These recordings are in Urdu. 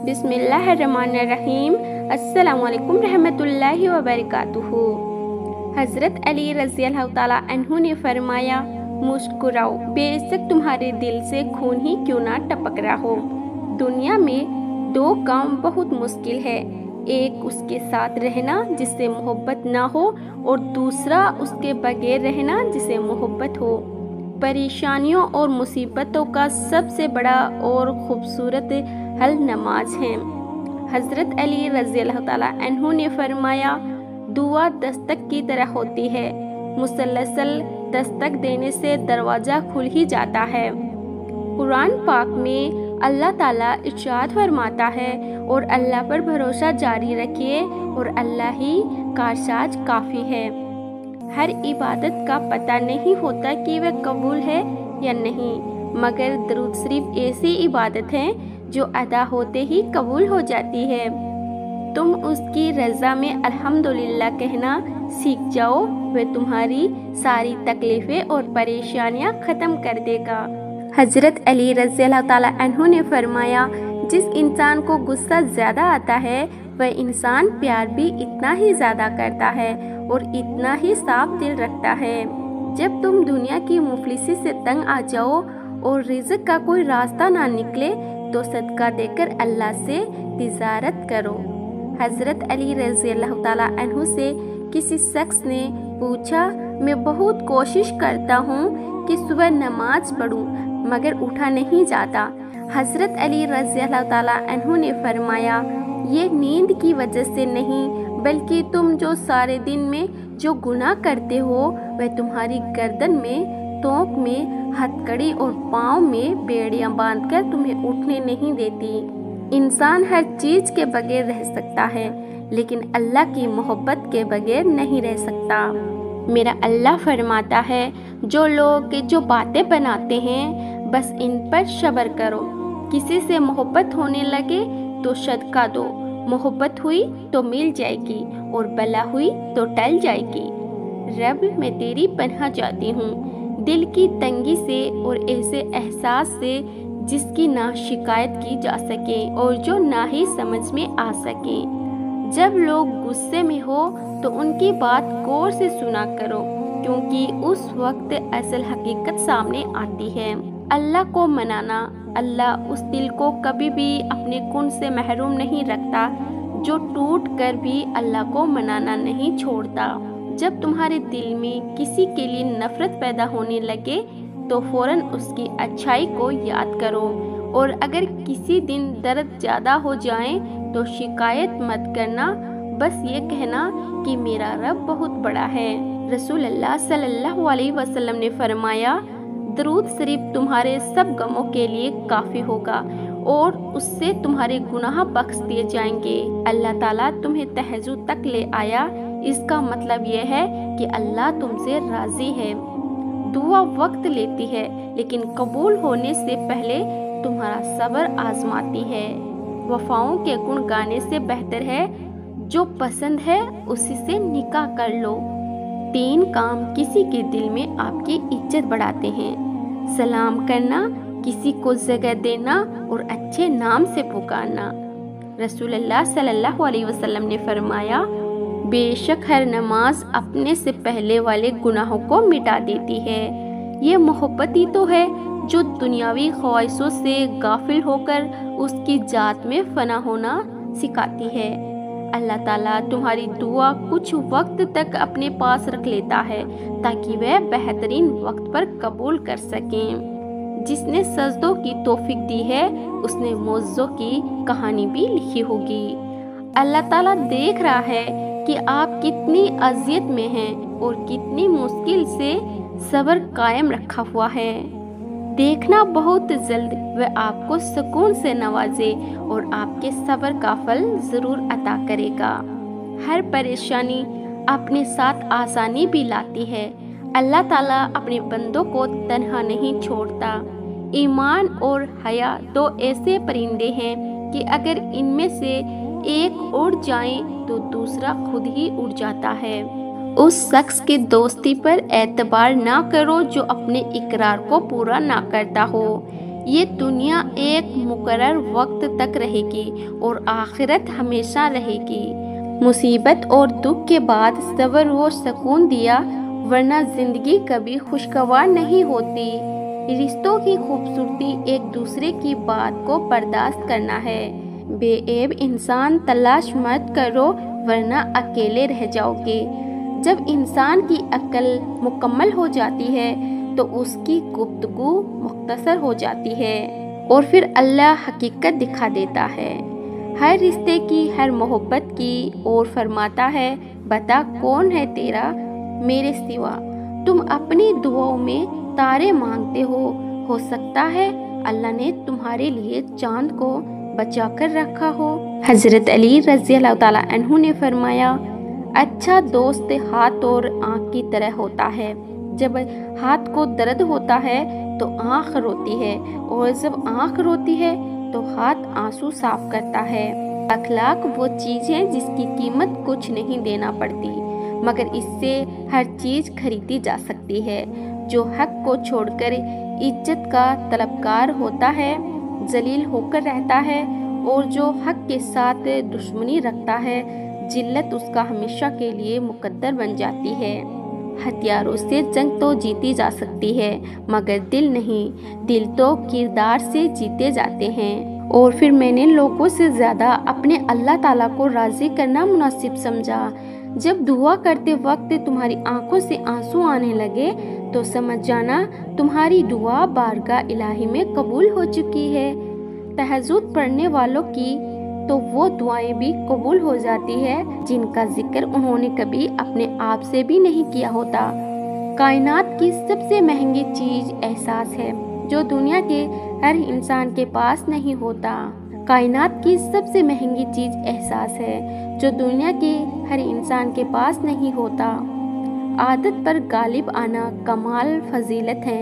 بسم اللہ الرحمن الرحیم۔ السلام علیکم رحمۃ اللہ وبرکاتہ۔ حضرت علی رضی اللہ تعالیٰ عنہ نے فرمایا، مسکراؤ، بے شک تمہارے دل سے خون ہی کیوں نہ ٹپک رہا ہو۔ دنیا میں دو کام بہت مشکل ہے، ایک اس کے ساتھ رہنا جس سے محبت نہ ہو، اور دوسرا اس کے بغیر رہنا جسے محبت ہو۔ پریشانیوں اور مصیبتوں کا سب سے بڑا اور خوبصورت حل نماز ہے۔ حضرت علی رضی اللہ تعالیٰ عنہ نے فرمایا، دعا دستک کی طرح ہوتی ہے، مسلسل دستک دینے سے دروازہ کھل ہی جاتا ہے۔ قرآن پاک میں اللہ تعالیٰ ارشاد فرماتا ہے، اور اللہ پر بھروسہ جاری رکھیے اور اللہ ہی کارساز کافی ہے۔ ہر عبادت کا پتہ نہیں ہوتا کہ وہ قبول ہے یا نہیں، مگر درود شریف ایسی عبادت ہے جو ادا ہوتے ہی قبول ہو جاتی ہے۔ تم اس کی رضا میں الحمدللہ کہنا سیکھ جاؤ، وہ تمہاری ساری تکلیفیں اور پریشانیاں ختم کر دے گا۔ حضرت علی رضی اللہ تعالیٰ عنہ نے فرمایا، جس انسان کو غصہ زیادہ آتا ہے وہ انسان پیار بھی اتنا ہی زیادہ کرتا ہے اور اتنا ہی صاف دل رکھتا ہے۔ جب تم دنیا کی مفلسی سے تنگ آ جاؤ اور رزق کا کوئی راستہ نہ نکلے تو صدقہ دے کر اللہ سے تجارت کرو۔ حضرت علی رضی اللہ تعالیٰ عنہ سے کسی شخص نے پوچھا، میں بہت کوشش کرتا ہوں کہ صبح نماز پڑھوں مگر اٹھا نہیں جاتا۔ حضرت علی رضی اللہ تعالیٰ عنہ نے فرمایا، یہ نیند کی وجہ سے نہیں بلکہ تم جو سارے دن میں جو گناہ کرتے ہو وہ تمہاری گردن میں، تونک میں، ہتھ کڑی اور پاؤں میں بیڑیاں باندھ کر تمہیں اٹھنے نہیں دیتی۔ انسان ہر چیز کے بغیر رہ سکتا ہے لیکن اللہ کی محبت کے بغیر نہیں رہ سکتا۔ میرا اللہ فرماتا ہے، جو لوگ جو باتیں بناتے ہیں بس ان پر صبر کرو۔ کسی سے محبت ہونے لگے تو صدقہ دو، محبت ہوئی تو مل جائے گی اور بلا ہوئی تو ٹل جائے گی۔ رب، میں تیری پناہ چاہتی ہوں دل کی تنگی سے اور ایسے احساس سے جس کی نہ شکایت کی جا سکے اور جو نہ ہی سمجھ میں آ سکے۔ جب لوگ غصے میں ہو تو ان کی بات غور سے سنا کرو، کیونکہ اس وقت اصل حقیقت سامنے آتی ہے۔ اللہ کو منانا، اللہ اس دل کو کبھی بھی اپنے کن سے محروم نہیں رکھتا جو ٹوٹ کر بھی اللہ کو منانا نہیں چھوڑتا۔ جب تمہارے دل میں کسی کے لیے نفرت پیدا ہونے لگے تو فوراً اس کی اچھائی کو یاد کرو، اور اگر کسی دن درد زیادہ ہو جائے تو شکایت مت کرنا، بس یہ کہنا کہ میرا رب بہت بڑا ہے۔ رسول اللہ صلی اللہ علیہ وسلم نے فرمایا، درود شریف تمہارے سب غموں کے لیے کافی ہوگا اور اس سے تمہارے گناہ بخش دیے جائیں گے۔ اللہ تعالیٰ تمہیں تہجد تک لے آیا، اس کا مطلب یہ ہے کہ اللہ تم سے راضی ہے۔ دعا وقت لیتی ہے لیکن قبول ہونے سے پہلے تمہارا صبر آزماتی ہے۔ وفاؤں کے گن گانے سے بہتر ہے جو پسند ہے اسی سے نکاح کر لو۔ 3 کام کسی کے دل میں آپ کی عزت بڑھاتے ہیں: سلام کرنا، کسی کو جگہ دینا اور اچھے نام سے پکارنا۔ رسول اللہ صلی اللہ علیہ وسلم نے فرمایا، بے شک ہر نماز اپنے سے پہلے والے گناہوں کو مٹا دیتی ہے۔ یہ محبت ہی تو ہے جو دنیاوی خواہشوں سے غافل ہو کر اس کی ذات میں فنا ہونا سکھاتی ہے۔ اللہ تعالیٰ تمہاری دعا کچھ وقت تک اپنے پاس رکھ لیتا ہے تاکہ وہ بہترین وقت پر قبول کر سکیں۔ جس نے سجدوں کی توفیق دی ہے اس نے معجزوں کی کہانی بھی لکھی ہوگی۔ اللہ تعالیٰ دیکھ رہا ہے کہ آپ کتنی اذیت میں ہیں اور کتنی مشکل سے صبر قائم رکھا ہوا ہے۔ دیکھنا بہت جلد وہ آپ کو سکون سے نوازے اور آپ کے صبر کا پھل ضرور عطا کرے گا۔ ہر پریشانی اپنے ساتھ آسانی بھی لاتی ہے۔ اللہ تعالیٰ اپنے بندوں کو تنہا نہیں چھوڑتا۔ ایمان اور حیا 2 ایسے پرندے ہیں کہ اگر ان میں سے ایک اڑ جائیں تو دوسرا خود ہی اڑ جاتا ہے۔ اس شخص کی دوستی پر اعتبار نہ کرو جو اپنے اقرار کو پورا نہ کرتا ہو۔ یہ دنیا ایک مقرر وقت تک رہے گی اور آخرت ہمیشہ رہے گی۔ مصیبت اور دکھ کے بعد صبر و سکون دیا، ورنہ زندگی کبھی خوشگوار نہیں ہوتی۔ رشتوں کی خوبصورتی ایک دوسرے کی بات کو برداشت کرنا ہے۔ بے عیب انسان تلاش مت کرو ورنہ اکیلے رہ جاؤ گے۔ جب انسان کی عقل مکمل ہو جاتی ہے تو اس کی گفتگو مختصر ہو جاتی ہے اور پھر اللہ حقیقت دکھا دیتا ہے ہر رشتے کی، ہر محبت کی، اور فرماتا ہے بتا کون ہے تیرا میرے سوا۔ تم اپنی دعاؤں میں تارے مانگتے ہو سکتا ہے اللہ نے تمہارے لیے چاند کو بچا کر رکھا ہو۔ حضرت علی رضی اللہ تعالیٰ عنہ نے فرمایا اچھا دوست ہاتھ اور آنکھ کی طرح ہوتا ہے، جب ہاتھ کو درد ہوتا ہے تو آنکھ روتی ہے، اور جب آنکھ روتی ہے تو ہاتھ آنسو صاف کرتا ہے۔ اخلاق وہ چیز ہے جس کی قیمت کچھ نہیں دینا پڑتی، مگر اس سے ہر چیز خریدی جا سکتی ہے۔ جو حق کو چھوڑ کر عزت کا طلبگار ہوتا ہے ذلیل ہو کر رہتا ہے، اور جو حق کے ساتھ دشمنی رکھتا ہے ذلت اس کا ہمیشہ کے لیے مقدر بن جاتی ہے۔ ہتھیاروں سے جنگ تو جیتی جا سکتی ہے مگر دل نہیں، دل تو کردار سے جیتے جاتے ہیں۔ اور پھر میں نے لوگوں سے زیادہ اپنے اللہ تعالیٰ کو راضی کرنا مناسب سمجھا۔ جب دعا کرتے وقت تمہاری آنکھوں سے آنسو آنے لگے تو سمجھ جانا تمہاری دعا بارگاہ الہی میں قبول ہو چکی ہے۔ تہجد پڑھنے والوں کی تو وہ دعائیں بھی قبول ہو جاتی ہے جن کا ذکر انہوں نے کبھی اپنے آپ سے بھی نہیں کیا ہوتا۔ کائنات کی سب سے مہنگی چیز احساس ہے جو دنیا کے ہر انسان کے پاس نہیں ہوتا۔ کائنات کی سب سے مہنگی چیز احساس ہے جو دنیا کے ہر انسان کے پاس نہیں ہوتا۔ عادت پر غالب آنا کمال فضیلت ہے۔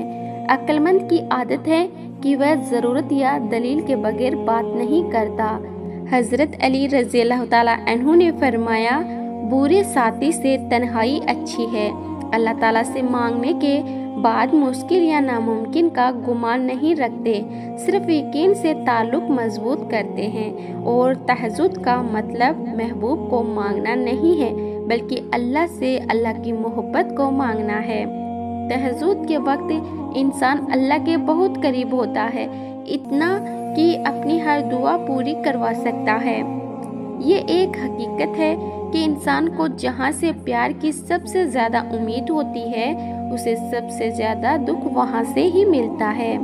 عقل مند کی عادت ہے کہ وہ ضرورت یا دلیل کے بغیر بات نہیں کرتا۔ حضرت علی رضی اللہ تعالیٰ عنہ نے فرمایا برے ساتھی سے تنہائی اچھی ہے۔ اللہ تعالیٰ سے مانگنے کے بعد مشکل یا ناممکن کا گمان نہیں رکھتے، صرف یقین سے تعلق مضبوط کرتے ہیں۔ اور تہجد کا مطلب محبوب کو مانگنا نہیں ہے بلکہ اللہ سے اللہ کی محبت کو مانگنا ہے۔ تہجد کے وقت انسان اللہ کے بہت قریب ہوتا ہے، اتنا کہ اپنی ہر دعا پوری کروا سکتا ہے۔ یہ ایک حقیقت ہے کہ انسان کو جہاں سے پیار کی سب سے زیادہ امید ہوتی ہے اسے سب سے زیادہ دکھ وہاں سے ہی ملتا ہے۔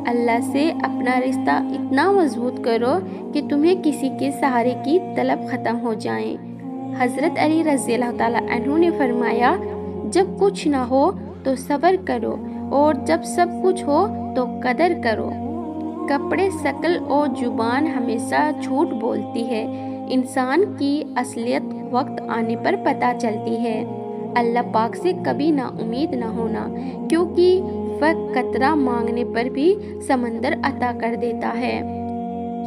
اللہ سے اپنا رشتہ اتنا مضبوط کرو کہ تمہیں کسی کے سہارے کی طلب ختم ہو جائے۔ حضرت علی رضی اللہ تعالیٰ عنہ نے فرمایا جب کچھ نہ ہو تو صبر کرو، اور جب سب کچھ ہو تو قدر کرو۔ کپڑے، شکل اور زبان ہمیشہ جھوٹ بولتی ہے، انسان کی اصلیت وقت آنے پر پتہ چلتی ہے۔ اللہ پاک سے کبھی نا امید نہ ہونا، کیونکہ وہ قطرہ مانگنے پر بھی سمندر عطا کر دیتا ہے۔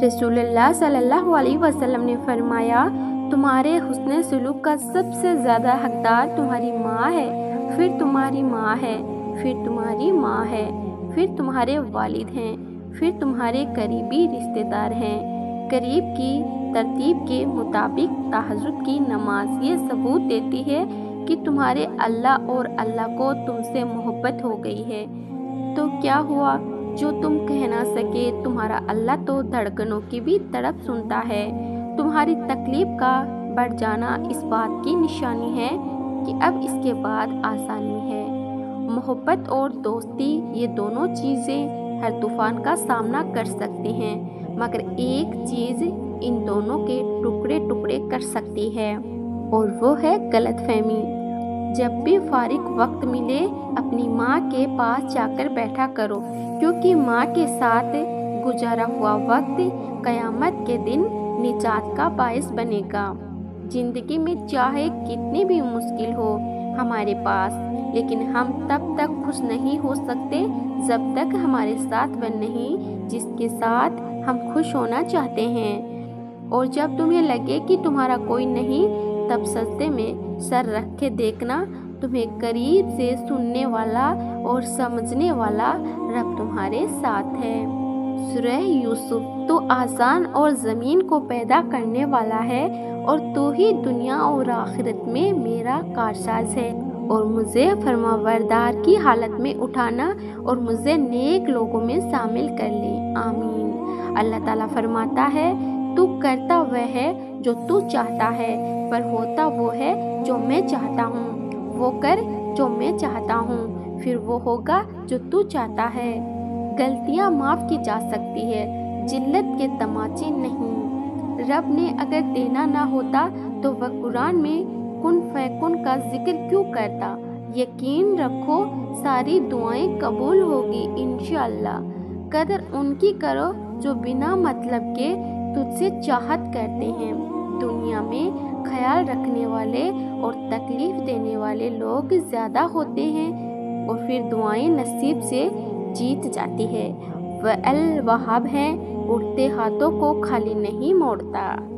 رسول اللہ صلی اللہ علیہ وسلم نے فرمایا تمہارے حسن سلوک کا سب سے زیادہ حقدار تمہاری ماں ہے، پھر تمہاری ماں ہے، پھر تمہاری ماں ہے، پھر تمہارے والد ہیں، پھر تمہارے قریبی رشتہ دار ہیں۔ قریب کی ترتیب کے مطابق تہجد کی نماز یہ ثبوت دیتی ہے کہ تمہارے اللہ اور اللہ کو تم سے محبت ہو گئی ہے۔ تو کیا ہوا جو تم کہہ نہ سکے، تمہارا اللہ تو دھڑکنوں کی بھی تڑپ سنتا ہے۔ تمہاری تکلیف کا بڑھ جانا اس بات کی نشانی ہے کہ اب اس کے بعد آسانی ہے۔ محبت اور دوستی یہ دونوں چیزیں ہر طوفان کا سامنا کر سکتی ہیں، مگر ایک چیز ان دونوں کے ٹکڑے ٹکڑے کر سکتی ہے، اور وہ ہے غلط فہمی۔ جب بھی فارغ وقت ملے اپنی ماں کے پاس جا کر بیٹھا کرو، کیونکہ ماں کے ساتھ گزارا ہوا وقت قیامت کے دن نجات کا باعث بنے گا۔ زندگی میں چاہے کتنی بھی مشکل ہو ہمارے پاس، لیکن ہم تب تک خوش نہیں ہو سکتے جب تک ہمارے ساتھ وہ نہیں جس کے ساتھ ہم خوش ہونا چاہتے ہیں۔ اور جب تمہیں لگے کہ تمہارا کوئی نہیں، تب سجدے میں سر رکھ کے دیکھنا، تمہیں قریب سے سننے والا اور سمجھنے والا رب تمہارے ساتھ ہے۔ سورہ یوسف۔ تو آسمان اور زمین کو پیدا کرنے والا ہے اور تو ہی دنیا اور آخرت میں میرا کارساز ہے، اور مجھے فرمانبردار کی حالت میں اٹھانا اور مجھے نیک لوگوں میں شامل کر لے، آمین۔ اللہ تعالیٰ فرماتا ہے تو کرتا وہ ہے جو تو چاہتا ہے، پر ہوتا وہ ہے جو میں چاہتا ہوں۔ وہ کر جو میں چاہتا ہوں، پھر وہ ہوگا جو تو چاہتا ہے۔ غلطیاں معاف کی جا سکتی ہے، جلت کے تماچے نہیں۔ رب نے اگر دینا نہ ہوتا تو وہ قرآن میں کن فیکن کا ذکر کیوں کرتا؟ یقین رکھو ساری دعائیں قبول ہوگی انشاءاللہ۔ قدر ان کی کرو جو بنا مطلب کے تجھ سے چاہت کرتے ہیں۔ دنیا میں خیال رکھنے والے اور تکلیف دینے والے لوگ زیادہ ہوتے ہیں اور پھر دعائیں نصیب سے جیت جاتی ہے۔ وہ الوہاب ہے، اٹھتے ہاتھوں کو خالی نہیں موڑتا۔